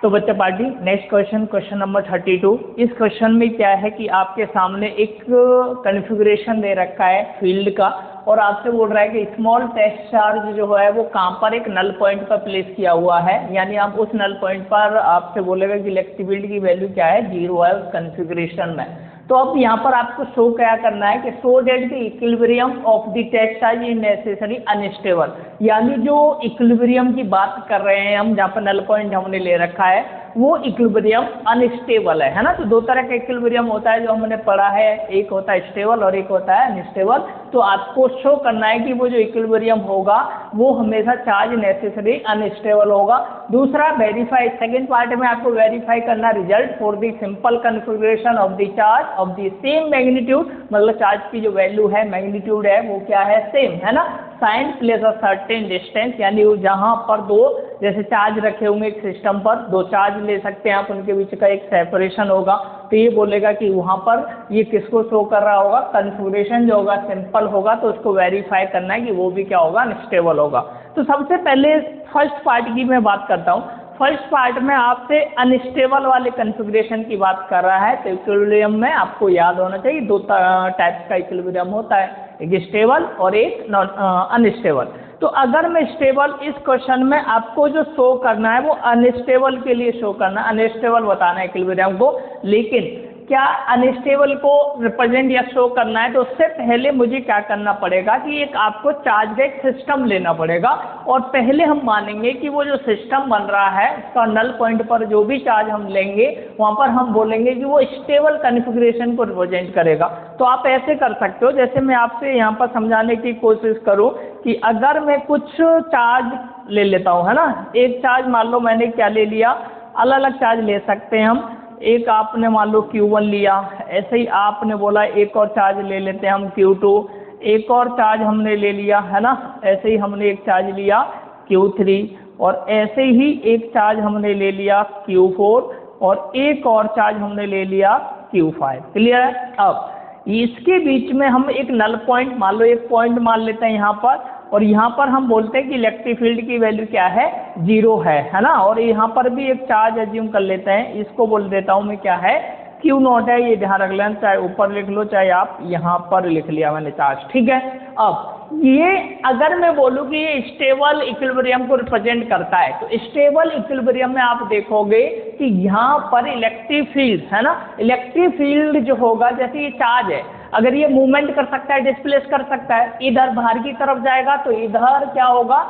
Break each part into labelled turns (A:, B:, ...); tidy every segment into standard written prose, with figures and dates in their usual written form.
A: तो बच्चा party next question, question number 32। इस क्वेश्चन में क्या है कि आपके सामने एक कॉन्फ़िगरेशन दे रखा है फील्ड का, और आपसे बोल रहा है कि स्मॉल टेस्ट चार्ज जो है वो कहाँ पर एक नल पॉइंट पर प्लेस किया हुआ है, यानी आप उस नल पॉइंट पर आपसे बोलेगा कि इलेक्ट्रिक फील्ड की वैल्यू क्या है, 0 है उस कॉन्फ़िगरेशन में। तो अब यहाँ पर आपको शो क्या करना है कि show that the equilibrium of the test charge is necessary unstable, यानी जो इक्विलिब्रियम की बात कर रहे हैं हम, जहाँ पर नल पॉइंट हमने ले रखा है वो इक्विलिब्रियम अनस्टेबल है ना। तो दो तरह का इक्विलिब्रियम होता है जो हमने पढ़ा है, एक होता है स्टेबल और एक होता है अनस्टेबल। तो आपको शो करना है कि वो जो इक्विलिब्रियम होगा वो हमेशा चार्ज नेसेसरी अनस्टेबल होगा। दूसरा वेरीफाई, सेकंड पार्ट में आपको वेरीफाई करना result for the simple configuration of the charge of the same magnitude, मतलब चार्ज की जो वैल्यू है, मैग्नीट्यूड है वो क्या है, सेम है ना। Sign place a certain distance, यानी जहाँ पर दो जैसे चार्ज रखे होंगे एक सिस्टम पर, दो चार्ज ले सकते हैं आप, उनके बीच का एक सेपरेशन होगा, तो ये बोलेगा कि वहाँ पर ये किसको शो कर रहा होगा, कॉन्फ़िगरेशन जो होगा सिंपल होगा, तो उसको वेरीफाई करना है कि वो भी क्या होगा, अनस्टेबल होगा। तो सबसे पहले फर्स्ट पार्ट की मैं बात करता हूँ। फर्स्ट पार्ट में आपसे अनस्टेबल वाले कॉन्फ़िगरेशन की बात कर रहा है। तो इक्विलिब्रियम में आपको याद होना चाहिए दो टाइप्स का इक्विलिब्रियम होता है, एक स्टेबल और एक नॉन अनस्टेबल। तो अगर मैं स्टेबल, इस क्वेश्चन में आपको जो शो करना है वो अनस्टेबल के लिए शो करना है, अनस्टेबल बताना है इक्विलिब्रियम को। लेकिन क्या अनस्टेबल को रिप्रेजेंट या शो करना है तो उससे पहले मुझे क्या करना पड़ेगा कि एक आपको चार्ज का एक सिस्टम लेना पड़ेगा, और पहले हम मानेंगे कि वो जो सिस्टम बन रहा है उसका नल पॉइंट पर जो भी चार्ज हम लेंगे वहाँ पर हम बोलेंगे कि वो स्टेबल कॉन्फ़िगरेशन को रिप्रेजेंट करेगा। तो आप ऐसे कर सकते हो, जैसे मैं आपसे यहाँ पर समझाने की कोशिश करूँ कि अगर मैं कुछ चार्ज ले लेता हूँ, है ना, एक चार्ज मान लो मैंने क्या ले लिया, अलग अलग चार्ज ले सकते हैं हम, एक आपने मान लो Q1 लिया, ऐसे ही आपने बोला एक और चार्ज ले लेते हैं हम Q2, एक और चार्ज हमने ले लिया, है ना, ऐसे ही हमने एक चार्ज लिया Q3, और ऐसे ही एक चार्ज हमने ले लिया Q4, और एक और चार्ज हमने ले लिया Q5। क्लियर है। अब इसके बीच में हम एक नल पॉइंट मान लो, एक पॉइंट मान लेते हैं यहाँ पर, और यहाँ पर हम बोलते हैं कि इलेक्ट्रिक फील्ड की वैल्यू क्या है, 0 है ना। और यहाँ पर भी एक चार्ज एज्यूम कर लेते हैं, इसको बोल देता हूँ मैं क्या है, Q0 है, ये ध्यान रख लेना, चाहे ऊपर लिख लो चाहे आप यहाँ पर लिख लिया मैंने चार्ज, ठीक है। अब ये अगर मैं बोलूँ कि ये स्टेबल इक्विलिब्रियम को रिप्रेजेंट करता है, तो स्टेबल इक्विलिब्रियम में आप देखोगे कि यहाँ पर इलेक्ट्रिक फील्ड है ना, इलेक्ट्रिक फील्ड जो होगा, जैसे ये चार्ज है, अगर ये मूवमेंट कर सकता है, डिस्प्लेस कर सकता है, इधर बाहर की तरफ जाएगा तो इधर क्या होगा,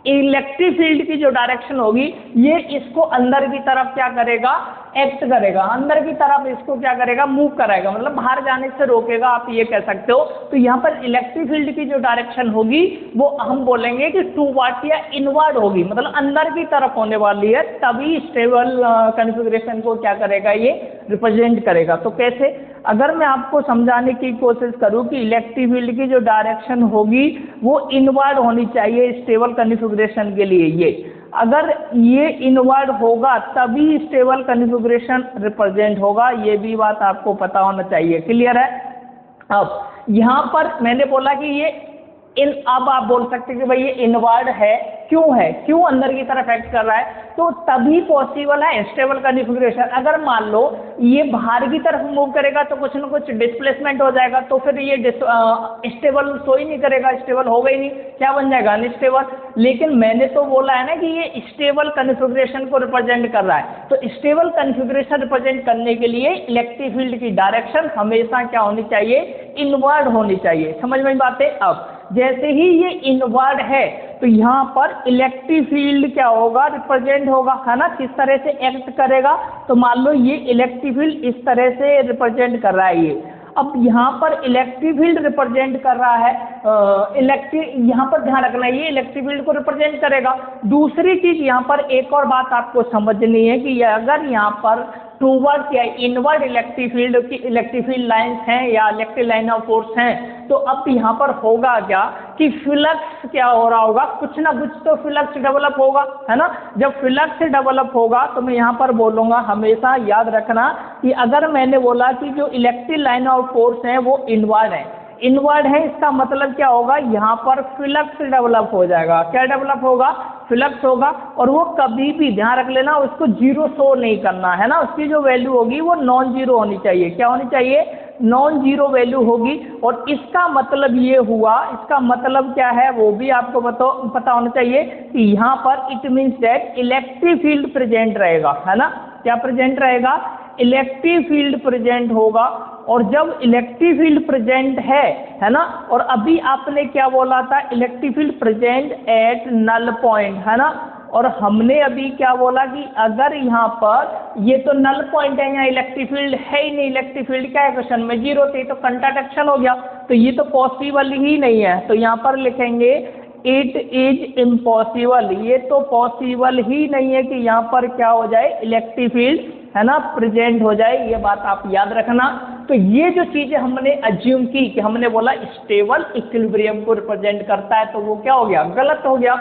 A: इलेक्ट्रिक फील्ड की जो डायरेक्शन होगी ये इसको अंदर की तरफ क्या करेगा, एक्ट करेगा, अंदर की तरफ इसको क्या करेगा, मूव कराएगा, मतलब बाहर जाने से रोकेगा, आप ये कह सकते हो। तो यहाँ पर इलेक्ट्रिक फील्ड की जो डायरेक्शन होगी वो हम बोलेंगे कि टूवर्ड या इनवर्ड होगी, मतलब अंदर की तरफ होने वाली है, तभी स्टेबल कॉन्फ़िगरेशन को क्या करेगा, ये रिप्रेजेंट करेगा। तो कैसे, अगर मैं आपको समझाने की कोशिश करूं कि इलेक्ट्रिक फील्ड की जो डायरेक्शन होगी वो इनवर्ड होनी चाहिए स्टेबल कॉन्फ़िगरेशन के लिए, ये अगर ये इनवर्ड होगा तभी स्टेबल कॉन्फ़िगरेशन रिप्रेजेंट होगा, ये भी बात आपको पता होना चाहिए। क्लियर है। अब यहाँ पर मैंने बोला कि ये अब आप बोल सकते हैं कि भाई ये इनवर्ड है, क्यों है, क्यों अंदर की तरफ एक्ट कर रहा है, तो तभी पॉसिबल है स्टेबल कॉन्फ़िगरेशन। अगर मान लो ये बाहर की तरफ मूव करेगा तो कुछ ना कुछ डिस्प्लेसमेंट हो जाएगा, तो फिर ये स्टेबल शो ही नहीं करेगा, स्टेबल होगा ही नहीं, क्या बन जाएगा, अनस्टेबल। लेकिन मैंने तो बोला है ना कि ये स्टेबल कॉन्फ़िगरेशन को रिप्रेजेंट कर रहा है, तो स्टेबल कॉन्फ़िगरेशन रिप्रेजेंट करने के लिए इलेक्ट्रिक फील्ड की डायरेक्शन हमेशा क्या होनी चाहिए, इनवर्ड होनी चाहिए। समझ में बात है। अब जैसे ही ये इनवर्ड है तो यहाँ पर इलेक्ट्रिक फील्ड क्या होगा, रिप्रेजेंट होगा, है ना, किस तरह से एक्ट करेगा। तो मान लो ये इलेक्ट्रिक फील्ड इस तरह से रिप्रेजेंट कर रहा है ये, अब यहाँ पर इलेक्ट्रिक फील्ड रिप्रेजेंट कर रहा है, यहाँ पर ध्यान रखना है ये इलेक्ट्रिक फील्ड को रिप्रेजेंट करेगा। दूसरी चीज यहाँ पर एक और बात आपको समझनी है कि अगर यहाँ पर टूवर्ड या इनवर्ड इलेक्ट्रिक फील्ड लाइंस हैं या इलेक्ट्रिक लाइन ऑफ फोर्स हैं, तो अब यहाँ पर होगा क्या कि फ्लक्स क्या हो रहा होगा, कुछ ना कुछ तो फ्लक्स डेवलप होगा, है ना। जब फ्लक्स डेवलप होगा तो मैं यहाँ पर बोलूँगा, हमेशा याद रखना कि अगर मैंने बोला कि जो इलेक्ट्रिक लाइन ऑफ फोर्स है वो इनवर्ड है, इनवर्ड है इसका मतलब क्या होगा, यहाँ पर फ्लक्स डेवलप हो जाएगा। क्या डेवलप होगा, फ्लक्स होगा, और वो कभी भी ध्यान रख लेना उसको जीरो शो नहीं करना है ना, उसकी जो वैल्यू होगी वो नॉन जीरो होनी चाहिए। क्या होनी चाहिए, नॉन जीरो वैल्यू होगी। और इसका मतलब ये हुआ, इसका मतलब क्या है वो भी आपको पता होना चाहिए कि यहाँ पर it means that electric field present रहेगा, है ना। क्या प्रेजेंट रहेगा, इलेक्ट्रिक फील्ड प्रेजेंट होगा। और जब इलेक्ट्रिक फील्ड प्रेजेंट है ना, और अभी आपने क्या बोला था, electric field present at null point, है ना। और हमने अभी क्या बोला कि अगर यहाँ पर ये तो नल पॉइंट है, यहाँ इलेक्ट्रिक फील्ड है ही नहीं, इलेक्ट्रिक फील्ड क्या है क्वेश्चन में, जीरो थी, तो कंट्राडिक्शन हो गया, तो ये तो पॉसिबल ही नहीं है। तो यहाँ पर लिखेंगे इट इज इम्पॉसिबल, ये तो पॉसिबल ही नहीं है कि यहाँ पर क्या हो जाए, इलेक्ट्रिक फील्ड, है ना, प्रेजेंट हो जाए। ये बात आप याद रखना। तो ये जो चीजें हमने अज्यूम की कि हमने बोला स्टेबल इक्विलिब्रियम को रिप्रेजेंट करता है, तो वो क्या हो गया, गलत हो गया।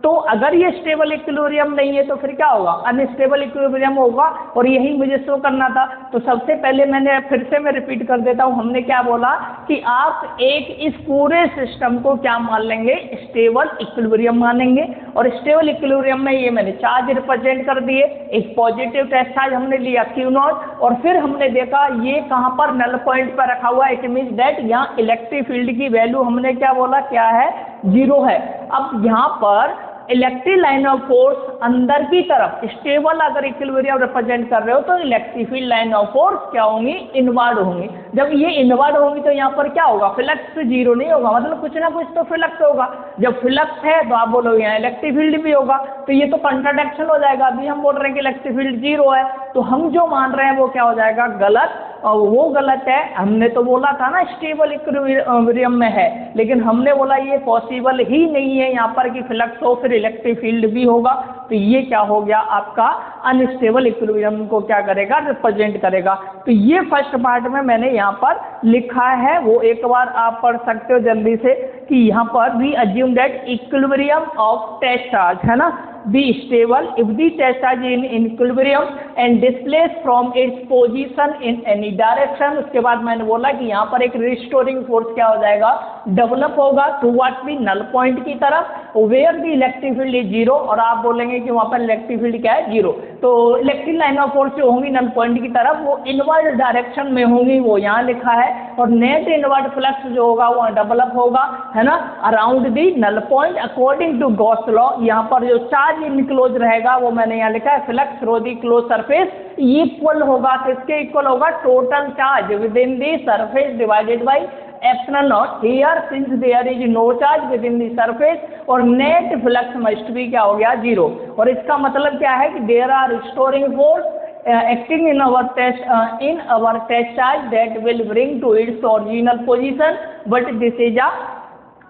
A: तो अगर ये स्टेबल इक्विलिब्रियम नहीं है तो फिर क्या होगा, अनस्टेबल इक्विलिब्रियम होगा, और यही मुझे शो करना था। तो सबसे पहले मैंने फिर से मैं रिपीट कर देता हूँ, हमने क्या बोला कि आप एक इस पूरे सिस्टम को क्या मान लेंगे, स्टेबल इक्विलिब्रियम मानेंगे। और स्टेबल इक्विलिब्रियम में ये मैंने चार्ज रिप्रेजेंट कर दिए, एक पॉजिटिव टेस्ट चार्ज हमने लिया Q0, और फिर हमने देखा ये कहाँ पर नल पॉइंट पर रखा हुआ है, इट मीन्स दैट यहाँ इलेक्ट्रिक फील्ड की वैल्यू हमने क्या बोला, क्या है, जीरो है। अब यहाँ पर इलेक्ट्रिक लाइन ऑफ फोर्स अंदर की तरफ स्टेबल अगर इक्विलिब्रियम रिप्रेजेंट कर रहे हो तो electric field line of force क्या होंगी, इनवर्ड होंगी। जब ये इनवर्ड होंगी तो यहाँ पर क्या होगा, फ्लक्स जीरो नहीं होगा, मतलब कुछ ना कुछ तो फ्लक्स होगा। जब फ्लक्स है तो आप बोलोगे यहाँ इलेक्ट्रिक फील्ड भी होगा, तो ये तो कंट्राडिक्शन हो जाएगा। अभी हम बोल रहे हैं कि इलेक्ट्रिक फील्ड जीरो है, तो हम जो मान रहे हैं वो क्या हो जाएगा, गलत। और वो गलत है। हमने तो बोला था ना स्टेबल इक्विलिब्रियम में है, लेकिन हमने बोला ये पॉसिबल ही नहीं है यहाँ पर कि फ्लक्स हो फिर इलेक्ट्रिक फील्ड भी होगा। तो ये क्या हो गया आपका, अनस्टेबल इक्विलिब्रियम को क्या करेगा, रिप्रेजेंट करेगा। तो ये फर्स्ट पार्ट में मैंने यहाँ पर लिखा है, वो एक बार आप पढ़ सकते हो जल्दी से कि यहाँ पर we assume that equilibrium of test charge, है ना, be stable if the test charge in equilibrium and displaced from its position in any direction। उसके बाद मैंने बोला कि यहाँ पर एक रिस्टोरिंग फोर्स क्या हो जाएगा, डेवलप होगा टुवर्ड्स दी नल पॉइंट की तरफ, where the electric field is zero. और आप बोलेंगे कि वहाँ पर इलेक्ट्रिक फील्ड क्या है, जीरो। तो इलेक्ट्रिक लाइन ऑफ फोर्स जो होंगी नल पॉइंट की तरफ वो इनवर्ड डायरेक्शन में होंगी, वो यहाँ लिखा है। और नेट इनवर्ड फ्लक्स जो होगा वो डेवलप होगा, है ना, around the null point according to Gauss law. यहाँ पर जो चार्ज इनक्लोज रहेगा वो मैंने यहाँ लिखा है, flux through the close surface equal होगा, किसके इक्वल होगा, total charge within the surface divided by epsilon naught. Here since there is no charge within the surface और नेट फ्लक्स मस्ट बी क्या हो गया, zero. और इसका मतलब क्या है कि there are restoring force acting in our test charge that will bring to its original position, but this is a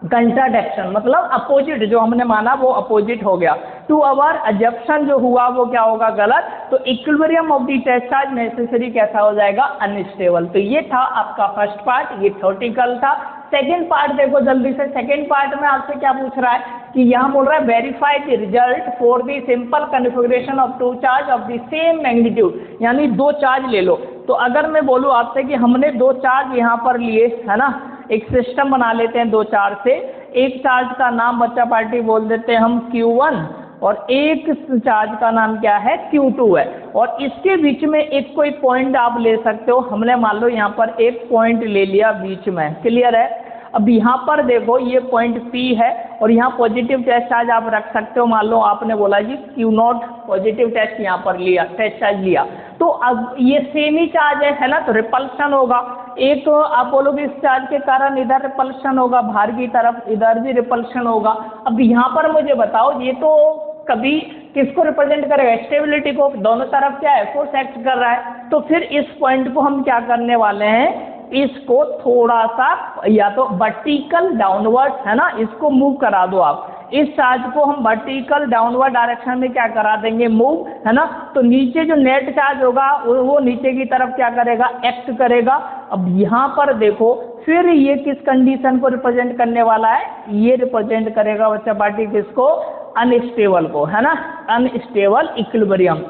A: contradiction, मतलब अपोजिट, जो हमने माना वो अपोजिट हो गया। टू अवर अजप्शन जो हुआ वो क्या होगा, गलत। तो equilibrium of the test charge necessary कैसा हो जाएगा, अनस्टेबल। तो ये था आपका फर्स्ट पार्ट, ये थ्योरेटिकल था। सेकेंड पार्ट देखो जल्दी से। सेकेंड पार्ट में आपसे क्या पूछ रहा है कि यहाँ बोल रहा है verify the result for the simple configuration of two charge of the same magnitude, यानी दो चार्ज ले लो। तो अगर मैं बोलूँ आपसे कि हमने दो चार्ज यहाँ पर लिए, है ना, एक सिस्टम बना लेते हैं दो चार्ज से। एक चार्ज का नाम बच्चा पार्टी बोल देते हैं हम Q1 और एक चार्ज का नाम क्या है, Q2 है। और इसके बीच में एक कोई पॉइंट आप ले सकते हो। हमने मान लो यहाँ पर एक पॉइंट ले लिया बीच में, क्लियर है। अब यहाँ पर देखो ये पॉइंट P है और यहाँ पॉजिटिव टेस्ट चार्ज आप रख सकते हो। मान लो आपने बोला जी Q0 पॉजिटिव टेस्ट यहाँ पर लिया, टेस्ट चार्ज लिया, तो अब ये सेम ही चार्ज है ना, तो रिपल्शन होगा। एक तो आप बोलोगे इस चार्ज के कारण इधर रिपल्शन होगा, बाहर की तरफ इधर भी रिपल्शन होगा। अब यहाँ पर मुझे बताओ ये तो कभी किसको रिप्रेजेंट करेगा, स्टेबिलिटी को। दोनों तरफ क्या है, फोर्स एक्ट कर रहा है। तो फिर इस पॉइंट को हम क्या करने वाले हैं, इसको थोड़ा सा या तो वर्टिकल डाउनवर्ड, है ना, इसको मूव करा दो आप। इस चार्ज को हम वर्टिकल डाउनवर्ड डायरेक्शन में क्या करा देंगे, मूव, है ना। तो नीचे जो नेट चार्ज होगा वो नीचे की तरफ क्या करेगा, एक्ट करेगा। अब यहाँ पर देखो फिर ये किस कंडीशन को रिप्रेजेंट करने वाला है, ये रिप्रेजेंट करेगा बच्चा पार्टी किसको, अनस्टेबल को, है ना, अनस्टेबल इक्विलिब्रियम।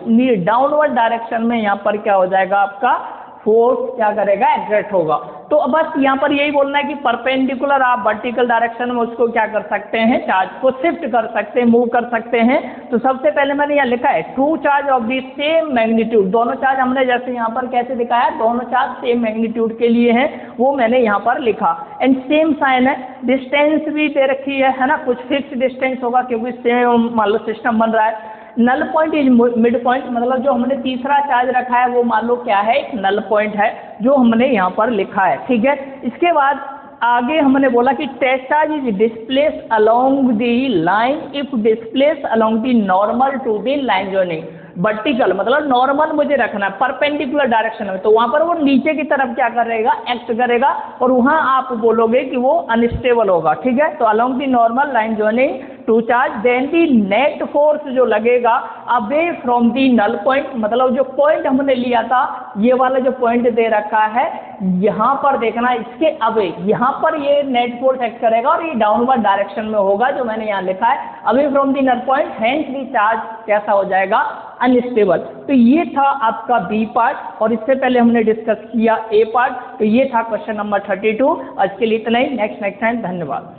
A: डाउनवर्ड डायरेक्शन में यहाँ पर क्या हो जाएगा आपका फोर्स क्या करेगा, एक्सर्ट होगा। तो अब बस यहाँ पर यही बोलना है कि परपेंडिकुलर आप वर्टिकल डायरेक्शन में उसको क्या कर सकते हैं, चार्ज को शिफ्ट कर सकते हैं, मूव कर सकते हैं। तो सबसे पहले मैंने यहाँ लिखा है two charge of the same magnitude, दोनों चार्ज हमने जैसे यहाँ पर कैसे दिखाया, दोनों चार्ज सेम मैग्नीट्यूड के लिए हैं, वो मैंने यहाँ पर लिखा। एंड सेम साइन है, डिस्टेंस भी दे रखी है ना, कुछ फिक्स डिस्टेंस होगा क्योंकि सेम मान लो सिस्टम बन रहा है। Null point is mid point, मतलब जो हमने तीसरा चार्ज रखा है वो मान लो क्या है, एक नल पॉइंट है जो हमने यहाँ पर लिखा है, ठीक है। इसके बाद आगे हमने बोला कि test charge is displace along the line if displace along the normal to the line joining. Vertical मतलब नॉर्मल मुझे रखना है, परपेंडिकुलर डायरेक्शन में, तो वहाँ पर वो नीचे की तरफ क्या करेगा, एक्ट करेगा, और वहाँ आप बोलोगे कि वो अनस्टेबल होगा, ठीक है। तो along the normal line joining two charge then the net force जो लगेगा away from the null point, मतलब जो पॉइंट हमने लिया था, ये वाला जो पॉइंट दे रखा है यहाँ पर देखना, इसके अवे यहाँ पर ये नेट फोर्स एक्ट करेगा और ये डाउनवर्ड डायरेक्शन में होगा जो मैंने यहाँ लिखा है, away from the null point, hence the charge कैसा हो जाएगा, अनस्टेबल। तो ये था आपका बी पार्ट, और इससे पहले हमने डिस्कस किया ए पार्ट। तो ये था क्वेश्चन नंबर 32। आज के लिए इतना ही, नेक्स्ट टाइम, धन्यवाद।